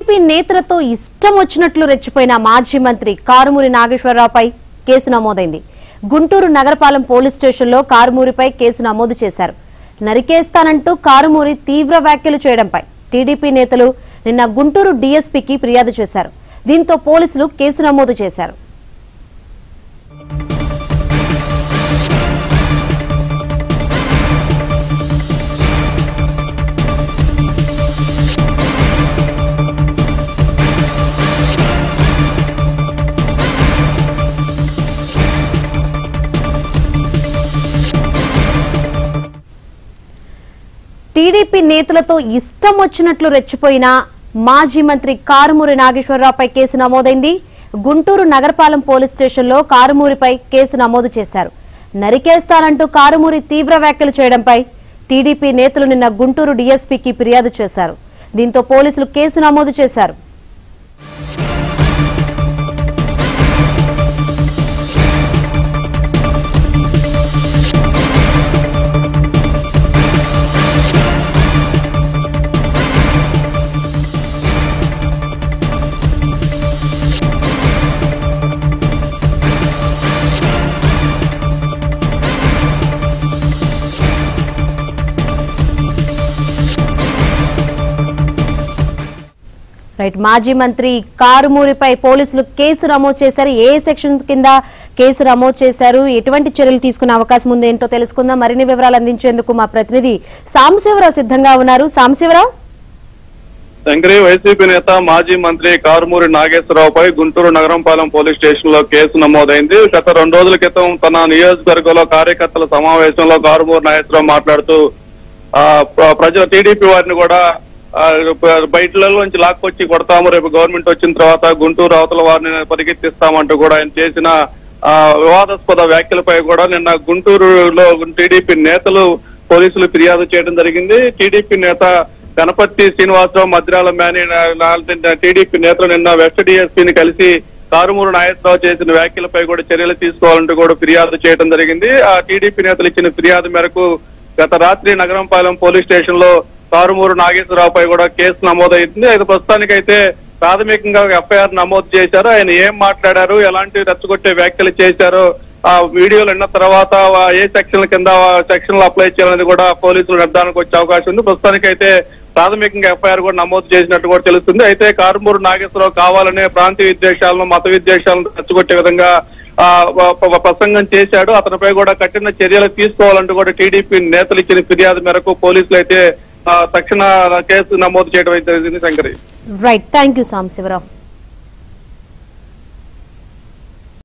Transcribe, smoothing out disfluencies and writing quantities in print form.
TDP నేతలతో ఇష్టం వచ్చినట్లు రెచ్చిపోయిన మాజీ మంత్రి కారుమూరి నాగేశ్వరరావుపై కేసు నమోదైంది. గుంటూరు నగరపాలెం పోలీస్ స్టేషన్లో కారుమూరిపై కేసు నమోదు చేశారు. నరికేస్తానంటూ కారుమూరి తీవ్ర వ్యాఖ్యలు చేయడంపై టీడీపీ నేతలు నిన్న గుంటూరు డీఎస్పీకి ఫిర్యాదు చేశారు. దీంతో పోలీసులు కేసు నమోదు చేశారు. టీడీపీ నేతలతో ఇష్టం వచ్చినట్లు రెచ్చిపోయిన మాజీ మంత్రి కారుమూరి నాగేశ్వరరావుపై కేసు నమోదైంది. గుంటూరు నగరపాలెం పోలీస్ స్టేషన్లో కారుమూరిపై కేసు నమోదు చేశారు. నరికేస్తానంటూ కారుమూరి తీవ్ర వ్యాఖ్యలు చేయడంపై టీడీపీ నేతలు నిన్న గుంటూరు డీఎస్పీకి ఫిర్యాదు చేశారు. దీంతో పోలీసులు కేసు నమోదు చేశారు. రైట్, మాజీ మంత్రి కారుమూరిపై పోలీసులు కేసు నమోదు చేశారు. ఏ సెక్షన్ కింద కేసు నమోదు చేశారు, ఎటువంటి చర్యలు తీసుకునే అవకాశం ఉంది ఏంటో తెలుసుకుందాం. మరిన్ని వివరాలు అందించేందుకు మా ప్రతినిధి సాంబశివరావు సిద్ధంగా ఉన్నారు. సాంబశివరావు, శంకరి వైసీపీ నేత మాజీ మంత్రి కారుమూరి నాగేశ్వరరావుపై గుంటూరు నగరంపాలెం పోలీస్ స్టేషన్ లో కేసు నమోదైంది. గత 2 రోజుల క్రితం తన నియోజకవర్గంలో కార్యకర్తల సమావేశంలో కారుమూరి నాగేశ్వరరావు మాట్లాడుతూ ప్రజల టీడీపీ వారిని కూడా బయటలలో నుంచి లాక్కొచ్చి కొడతాము, రేపు గవర్నమెంట్ వచ్చిన తర్వాత గుంటూరు అవతల వారిని పరిగెత్తిస్తామంటూ కూడా ఆయన చేసిన వివాదాస్పద వ్యాఖ్యలపై కూడా నిన్న గుంటూరులో టీడీపీ నేతలు పోలీసులు ఫిర్యాదు చేయడం జరిగింది. టీడీపీ నేత గణపతి శ్రీనివాసరావు, మద్రాల మేని టీడీపీ నేతలు నిన్న వెస్ట్ డీఎస్పీని కలిసి కారుమూరి నాగేశ్వరరావు చేసిన వ్యాఖ్యలపై కూడా చర్యలు తీసుకోవాలంటూ కూడా ఫిర్యాదు చేయడం జరిగింది. ఆ టీడీపీ నేతలు ఇచ్చిన ఫిర్యాదు మేరకు గత రాత్రి నగరంపాలెం పోలీస్ స్టేషన్ లో కారుమూరి నాగేశ్వరరావుపై కూడా కేసు నమోదైంది. అయితే ప్రస్తుతానికైతే ప్రాథమికంగా ఎఫ్ఐఆర్ నమోదు చేశారు. ఆయన ఏం మాట్లాడారు, ఎలాంటి రెచ్చగొట్టే వ్యాఖ్యలు చేశారో ఆ వీడియోలు విన్న తర్వాత ఏ సెక్షన్ల కింద సెక్షన్లు అప్లై చేయాలనేది కూడా పోలీసులు నిర్ధారణకు వచ్చే అవకాశం ఉంది. ప్రస్తుతానికైతే ప్రాథమికంగా ఎఫ్ఐఆర్ కూడా నమోదు చేసినట్టు కూడా తెలుస్తుంది. అయితే కారుమూరి నాగేశ్వరరావు కావాలనే ప్రాంతీయ విద్వేషాలను, మత విద్వేషాలను రెచ్చగొట్టే విధంగా ప్రసంగం చేశాడు. అతనిపై కూడా కఠిన చర్యలు తీసుకోవాలంటూ కూడా టీడీపీ నేతలు ఇచ్చిన ఫిర్యాదు మేరకు పోలీసులు అయితే తక్షణ కేసు నమోదు చేయడం అయితే జరిగింది. Shankari, right, thank you Sambasivarao.